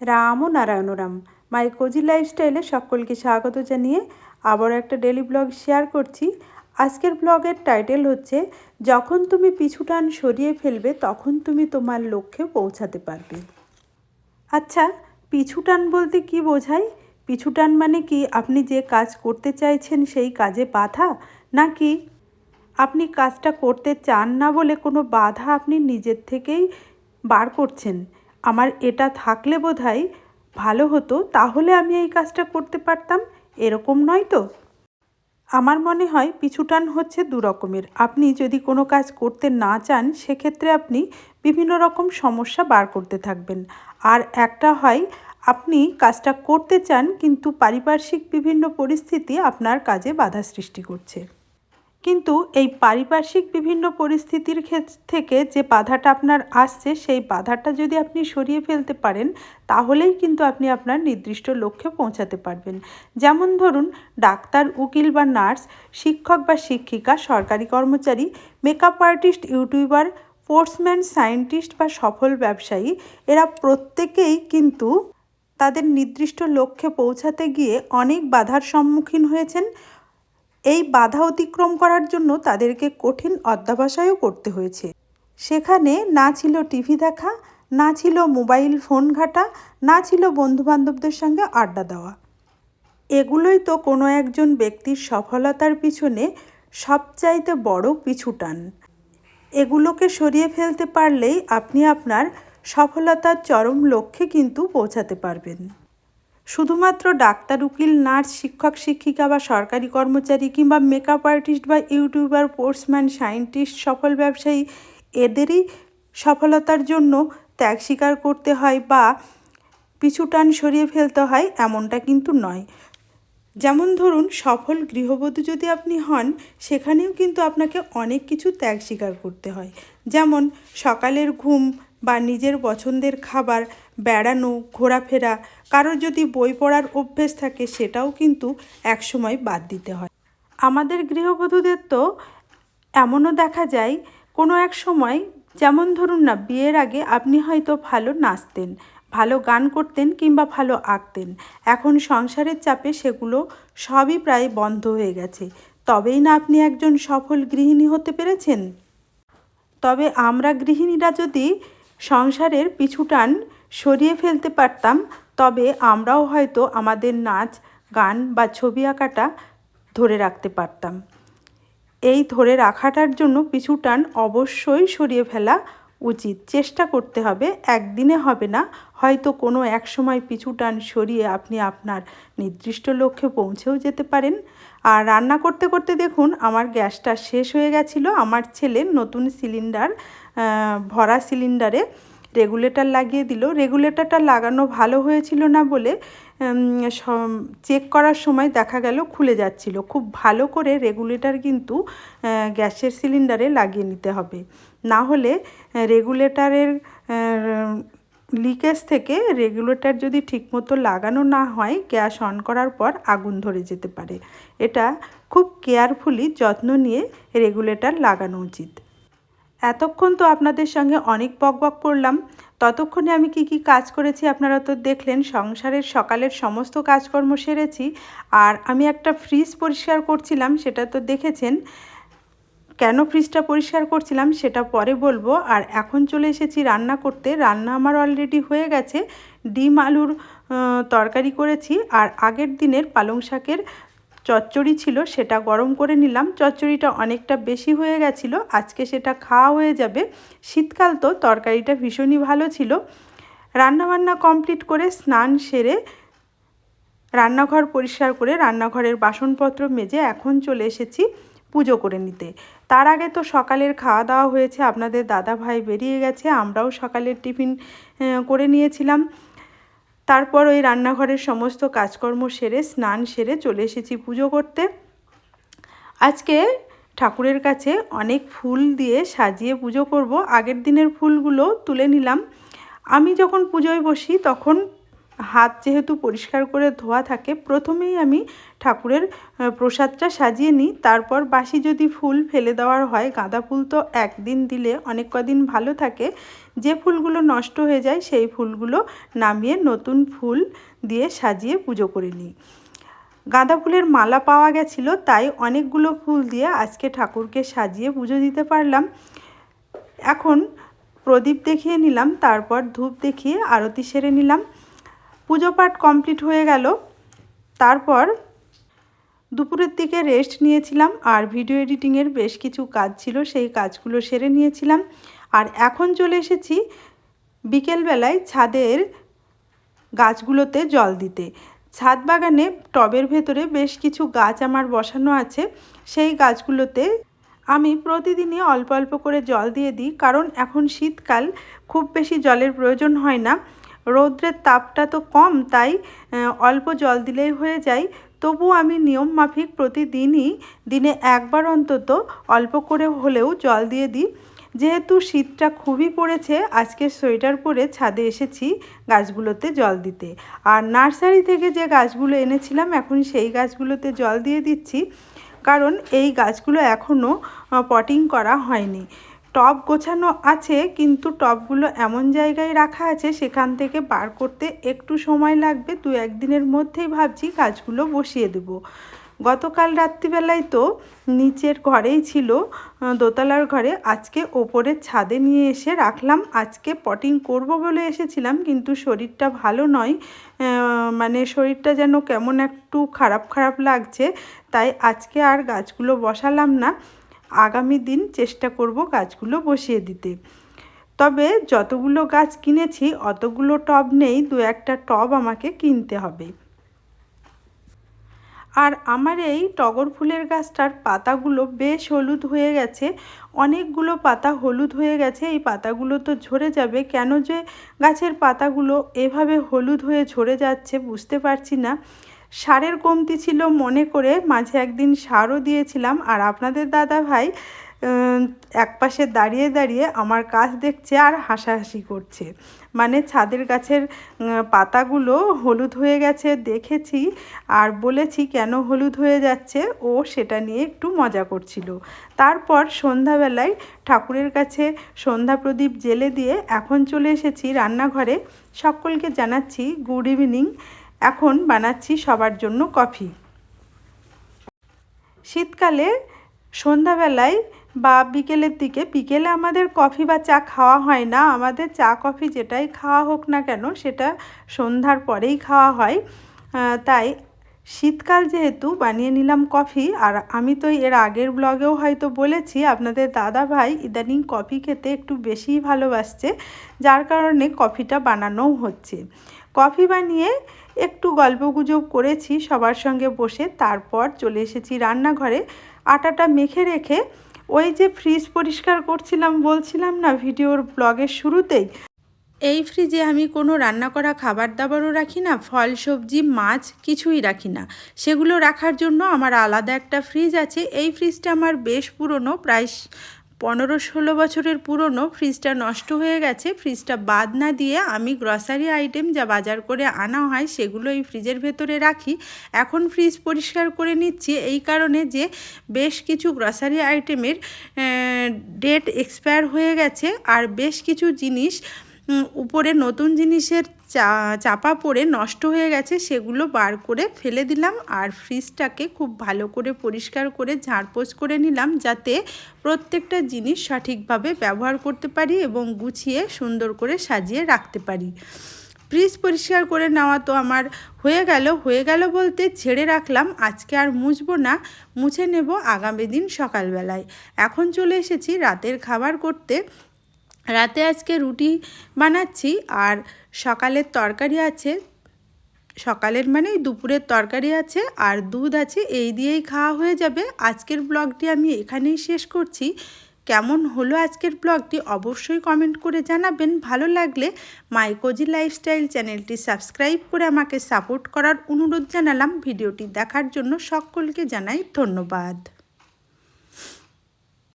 রাম ও নারায়ণ রাম মাই cosy লাইফস্টাইলে সকলকে স্বাগত জানিয়ে আবার একটা ডেলি ব্লগ শেয়ার করছি। আজকের ব্লগের টাইটেল হচ্ছে যখন তুমি পিছুটান সরিয়ে ফেলবে তখন তুমি তোমার লক্ষ্যে পৌঁছাতে পারবে। আচ্ছা, পিছুটান বলতে কি বোঝায়? পিছুটান মানে কি আপনি যে কাজ করতে চাইছেন সেই কাজে বাধা, নাকি আপনি কাজটা করতে চান না বলে কোনো বাধা আপনি নিজের থেকেই বার করছেন? আমার এটা থাকলে বোধহয় ভালো হতো, তাহলে আমি এই কাজটা করতে পারতাম, এরকম নয় তো? আমার মনে হয় পিছুটান হচ্ছে দু রকমের। আপনি যদি কোনো কাজ করতে না চান সেক্ষেত্রে আপনি বিভিন্ন রকম সমস্যা বার করতে থাকবেন। আর একটা হয় আপনি কাজটা করতে চান কিন্তু পারিপার্শ্বিক বিভিন্ন পরিস্থিতি আপনার কাজে বাধা সৃষ্টি করছে। কিন্তু এই পারিপার্শ্বিক বিভিন্ন পরিস্থিতির থেকে যে বাধাটা আপনার আসছে সেই বাধাটা যদি আপনি সরিয়ে ফেলতে পারেন তাহলেই কিন্তু আপনি আপনার নির্দিষ্ট লক্ষ্যে পৌঁছাতে পারবেন। যেমন ধরুন, ডাক্তার, উকিল বা নার্স, শিক্ষক বা শিক্ষিকা, সরকারি কর্মচারী, makeup artist, YouTuber, sportsman, scientist বা সফল ব্যবসায়ী, এরা প্রত্যেকেই কিন্তু তাদের নির্দিষ্ট লক্ষ্যে পৌঁছাতে গিয়ে অনেক বাধার সম্মুখীন হয়েছেন। এই বাধা অতিক্রম করার জন্য তাদেরকে কঠিন অধ্যবসায়ও করতে হয়েছে। সেখানে না ছিল টিভি দেখা, না ছিল মোবাইল ফোন ঘাঁটা, না ছিল বন্ধুবান্ধবদের সঙ্গে আড্ডা দেওয়া। এগুলোই তো কোনো একজন ব্যক্তির সফলতার পিছনে সবচাইতে বড় পিছুটান। এগুলোকে সরিয়ে ফেলতে পারলেই আপনি আপনার সফলতার চরম লক্ষ্যে কিন্তু পৌঁছাতে পারবেন। শুধুমাত্র ডাক্তার, উকিল, নার্স, শিক্ষক, শিক্ষিকা বা সরকারি কর্মচারী কিংবা মেকআপ আর্টিস্ট বা ইউটিউবার, স্পোর্টসম্যান, সায়েন্টিস্ট, সফল ব্যবসায়ী, এদেরই সফলতার জন্য ত্যাগ স্বীকার করতে হয় বা পিছুটান সরিয়ে ফেলতে হয় এমনটা কিন্তু নয়। যেমন ধরুন, সফল গৃহবধূ যদি আপনি হন সেখানেও কিন্তু আপনাকে অনেক কিছু ত্যাগ স্বীকার করতে হয়। যেমন সকালের ঘুম বা নিজের পছন্দের খাবার, বেড়ানো, ঘোরাফেরা, কারোর যদি বই পড়ার অভ্যেস থাকে সেটাও কিন্তু একসময় বাদ দিতে হয়। আমাদের গৃহবধূদের তো এমনও দেখা যায় কোনো এক সময়, যেমন ধরুন না, বিয়ের আগে আপনি হয়তো ভালো নাচতেন, ভালো গান করতেন কিংবা ভালো আঁকতেন। এখন সংসারের চাপে সেগুলো সবই প্রায় বন্ধ হয়ে গেছে। তবেই না আপনি একজন সফল গৃহিণী হতে পেরেছেন। তবে আমরা গৃহিণীরা যদি সংসারের পিছুটান সরিয়ে ফেলতে পারতাম তবে আমরাও হয়তো আমাদের নাচ, গান বা ছবি আঁকাটা ধরে রাখতে পারতাম। এই ধরে রাখাটার জন্য পিছুটান অবশ্যই সরিয়ে ফেলা উচিত। চেষ্টা করতে হবে, একদিনে হবে না, হয়তো কোনো এক সময় পিছুটান সরিয়ে আপনি আপনার নির্দিষ্ট লক্ষ্যে পৌঁছেও যেতে পারেন। আর রান্না করতে করতে দেখুন আমার গ্যাসটা শেষ হয়ে গেছিলো। আমার ছেলে নতুন সিলিন্ডার, ভরা সিলিন্ডারে রেগুলেটর লাগিয়ে দিল। রেগুলেটরটা লাগানো ভালো হয়েছিল না বলে চেক করার সময় দেখা গেল খুলে যাচ্ছিল। খুব ভালো করে রেগুলেটর কিন্তু গ্যাসের সিলিন্ডারে লাগিয়ে নিতে হবে, না হলে রেগুলেটরের লিকেজ থেকে রেগুলেটর যদি ঠিকমতো লাগানো না হয় গ্যাস অন করার পর আগুন ধরে যেতে পারে। এটা খুব কেয়ারফুলি যত্ন নিয়ে রেগুলেটর লাগানো উচিত। এতক্ষণ তো আপনাদের সঙ্গে অনেক বকবক করলাম, ততক্ষণে আমি কি কি কাজ করেছি আপনারা তো দেখলেন। সংসারের সকালের সমস্ত কাজকর্ম সেরেছি, আর আমি একটা ফ্রিজ পরিষ্কার করছিলাম, সেটা তো দেখেছেন। কেন ফ্রিজটা পরিষ্কার করছিলাম সেটা পরে বলবো। আর এখন চলে এসেছি রান্না করতে। রান্না আমার অলরেডি হয়ে গেছে। ডিম আলুর তরকারি করেছি, আর আগের দিনের পালং শাকের চচ্চড়ি ছিল সেটা গরম করে নিলাম। চচ্চড়িটা অনেকটা বেশি হয়ে গেছিলো, আজকে সেটা খাওয়া হয়ে যাবে। শীতকাল তো তরকারিটা ভীষণই ভালো ছিল। রান্নাবান্না কমপ্লিট করে স্নান সেরে রান্নাঘর পরিষ্কার করে রান্নাঘরের বাসনপত্র মেজে এখন চলে এসেছি পুজো করে নিতে। তার আগে তো সকালের খাওয়া দাওয়া হয়েছে, আপনাদের দাদা ভাই বেরিয়ে গেছে, আমরাও সকালের টিফিন করে নিয়েছিলাম। তারপর ওই রান্নাঘরের সমস্ত কাজকর্ম সেরে স্নান সেরে চলে এসেছি পুজো করতে। আজকে ঠাকুরের কাছে অনেক ফুল দিয়ে সাজিয়ে পুজো করব। আগের দিনের ফুলগুলো তুলে নিলাম। আমি যখন পুজোয় বসি তখন হাত যেহেতু পরিষ্কার করে ধোয়া থাকে, প্রথমেই আমি ঠাকুরের প্রসাদটা সাজিয়ে নিই। তারপর বাসি যদি ফুল ফেলে দেওয়ার হয়, গাঁদা ফুল তো একদিন দিলে অনেক কদিন ভালো থাকে, যে ফুলগুলো নষ্ট হয়ে যায় সেই ফুলগুলো নামিয়ে নতুন ফুল দিয়ে সাজিয়ে পুজো করে নিই। গাঁদা ফুলের মালা পাওয়া গেছিলো, তাই অনেকগুলো ফুল দিয়ে আজকে ঠাকুরকে সাজিয়ে পুজো দিতে পারলাম। এখন প্রদীপ দেখিয়ে নিলাম, তারপর ধূপ দেখিয়ে আরতি সেরে নিলাম। পুজো পাঠ কমপ্লিট হয়ে গেল। তারপর দুপুরের দিকে রেস্ট নিয়েছিলাম, আর ভিডিও এডিটিংয়ের বেশ কিছু কাজ ছিল, সেই কাজগুলো সেরে নিয়েছিলাম। আর এখন চলে এসেছি বিকেলবেলায় ছাদের গাছগুলোতে জল দিতে। ছাদ বাগানে টবের ভেতরে বেশ কিছু গাছ আমার বসানো আছে, সেই গাছগুলোতে আমি প্রতিদিনই অল্প অল্প করে জল দিয়ে দিই, কারণ এখন শীতকাল, খুব বেশি জলের প্রয়োজন হয় না। রৌদ্রের তাপটা তো কম, তাই অল্প জল দিলেই হয়ে যায়। তবু আমি নিয়ম মাফিক প্রতিদিনই দিনে একবার অন্তত অল্প করে হলেও জল দিয়ে দিই। যেহেতু শীতটা খুবই পড়েছে, আজকে সোয়েটার পরে ছাদে এসেছি গাছগুলোতে জল দিতে। আর নার্সারি থেকে যে গাছগুলো এনেছিলাম, এখন সেই গাছগুলোতে জল দিয়ে দিচ্ছি, কারণ এই গাছগুলো এখনও পটিং করা হয়নি। টব গোছানো আছে, কিন্তু টবগুলো এমন জায়গায় রাখা আছে, সেখান থেকে বার করতে একটু সময় লাগবে। 2-1 দিনের মধ্যেই ভাবছি গাছগুলো বসিয়ে দেব। গতকাল রাত্রিবেলায় তো নিচের ঘরেই ছিল, দোতলার ঘরে, আজকে ওপরের ছাদে নিয়ে এসে রাখলাম। আজকে পটিং করব বলে এসেছিলাম, কিন্তু শরীরটা ভালো নয়, মানে শরীরটা যেন কেমন একটু খারাপ খারাপ লাগছে, তাই আজকে আর গাছগুলো বসালাম না। আগামী দিন চেষ্টা করব গাছগুলো বসিয়ে দিতে। তবে যতগুলো গাছ কিনেছি অতগুলো টব নেই, 2-1টা টব আমাকে কিনতে হবে। আর আমার এই টগর ফুলের গাছটার পাতাগুলো বেশ হলুদ হয়ে গেছে, অনেকগুলো পাতা হলুদ হয়ে গেছে। এই পাতাগুলো তো ঝরে যাবে, কেন যে গাছের পাতাগুলো এভাবে হলুদ হয়ে ঝরে যাচ্ছে বুঝতে পারছি না। সারের কমতি ছিল মনে করে মাঝে একদিন সারও দিয়েছিলাম, আর আপনাদের দাদা ভাই একপাশে দাঁড়িয়ে দাঁড়িয়ে আমার কাজ দেখছে আর হাসাহাসি করছে। মানে ছাদের গাছের পাতাগুলো হলুদ হয়ে গেছে দেখেছি, আর বলেছি কেন হলুদ হয়ে যাচ্ছে, ও সেটা নিয়ে একটু মজা করছিল। তারপর সন্ধ্যাবেলায় ঠাকুরের কাছে সন্ধ্যা প্রদীপ জ্বেলে দিয়ে এখন চলে এসেছি রান্নাঘরে। সকলকে জানাচ্ছি গুড ইভিনিং। এখন বানাচ্ছি সবার জন্য কফি। শীতকালে সন্ধ্যাবেলায় বা বিকেলের দিকে, বিকেলে আমাদের কফি বা চা খাওয়া হয় না, আমাদের চা কফি যেটাই খাওয়া হোক না কেন সেটা সন্ধ্যার পরেই খাওয়া হয়। তাই শীতকাল যেহেতু বানিয়ে নিলাম কফি। আর আমি তো এর আগের ব্লগেও হয়তো বলেছি, আপনাদের দাদা ভাই ইদানিং কফি খেতে একটু বেশিই ভালোবাসছে, যার কারণে কফিটা বানানোও হচ্ছে। কফি বানিয়ে একটু গল্পগুজব করেছি সবার সঙ্গে বসে, তারপর চলে এসেছি রান্নাঘরে। আটাটা মেখে রেখে ওই যে ফ্রিজ পরিষ্কার করছিলাম বলছিলাম না ভিডিওর ব্লগের শুরুতেই, এই ফ্রিজে আমি কোনো রান্না করা খাবার দাবারও রাখি না, ফল সবজি মাছ কিছুই রাখি না। সেগুলো রাখার জন্য আমার আলাদা একটা ফ্রিজ আছে। এই ফ্রিজটা আমার বেশ পুরনো, প্রায় 15-16 বছরের পুরনো। ফ্রিজটা নষ্ট হয়ে গেছে। ফ্রিজটা বাদ না দিয়ে আমি গ্রসারি আইটেম যা বাজার করে আনা হয় সেগুলো এই ফ্রিজের ভেতরে রাখি। এখন ফ্রিজ পরিষ্কার করে নিচ্ছি এই কারণে যে বেশ কিছু গ্রসারি আইটেমের ডেট এক্সপায়ার হয়ে গেছে, আর বেশ কিছু জিনিস উপরে নতুন জিনিসের চাপা পড়ে নষ্ট হয়ে গেছে, সেগুলো বার করে ফেলে দিলাম। আর ফ্রিজটাকে খুব ভালো করে পরিষ্কার করে ঝাড়পোছ করে নিলাম, যাতে প্রত্যেকটা জিনিস সঠিকভাবে ব্যবহার করতে পারি এবং গুছিয়ে সুন্দর করে সাজিয়ে রাখতে পারি। ফ্রিজ পরিষ্কার করে নেওয়া তো আমার হয়ে গেল বলতে ছেড়ে রাখলাম, আজকে আর মুছবো না, মুছে নেব আগামী দিন সকালবেলায়। এখন চলে এসেছি রাতের খাবার করতে। রাতে আজকে রুটি বানাচ্ছি, আর সকালের তরকারি আছে, সকালের মানে দুপুরের তরকারি আছে, আর দুধ আছে, এই দিয়েই খাওয়া হয়ে যাবে। আজকের ব্লগটি আমি এখানেই শেষ করছি। কেমন হলো আজকের ব্লগটি অবশ্যই কমেন্ট করে জানাবেন। ভালো লাগলে মাই কোজি লাইফস্টাইল চ্যানেলটি সাবস্ক্রাইব করে আমাকে সাপোর্ট করার অনুরোধ জানালাম। ভিডিওটি দেখার জন্য সকলকে জানাই ধন্যবাদ।